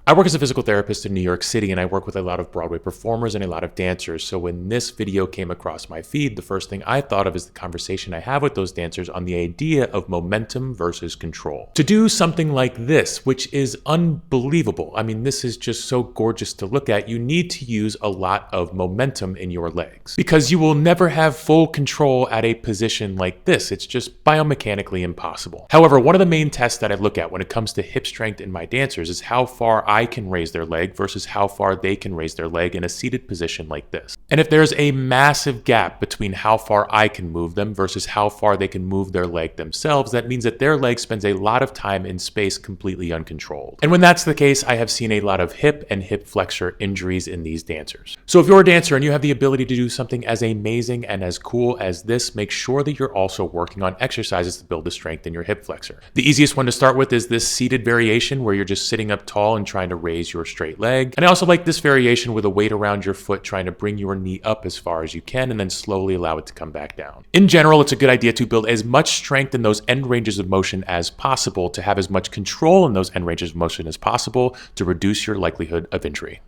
I work as a physical therapist in New York City, and I work with a lot of Broadway performers and a lot of dancers. So when this video came across my feed, the first thing I thought of is the conversation I have with those dancers on the idea of momentum versus control. To do something like this, which is unbelievable, I mean, this is just so gorgeous to look at, you need to use a lot of momentum in your legs because you will never have full control at a position like this. It's just biomechanically impossible. However, one of the main tests that I look at when it comes to hip strength in my dancers is how far I can raise their leg versus how far they can raise their leg in a seated position like this. And if there's a massive gap between how far I can move them versus how far they can move their leg themselves, that means that their leg spends a lot of time in space completely uncontrolled. And when that's the case, I have seen a lot of hip and hip flexor injuries in these dancers. So if you're a dancer and you have the ability to do something as amazing and as cool as this, make sure that you're also working on exercises to build the strength in your hip flexor. The easiest one to start with is this seated variation where you're just sitting up tall and trying to raise your straight leg. And I also like this variation with a weight around your foot, trying to bring your knee up as far as you can and then slowly allow it to come back down. In general, it's a good idea to build as much strength in those end ranges of motion as possible, to have as much control in those end ranges of motion as possible to reduce your likelihood of injury.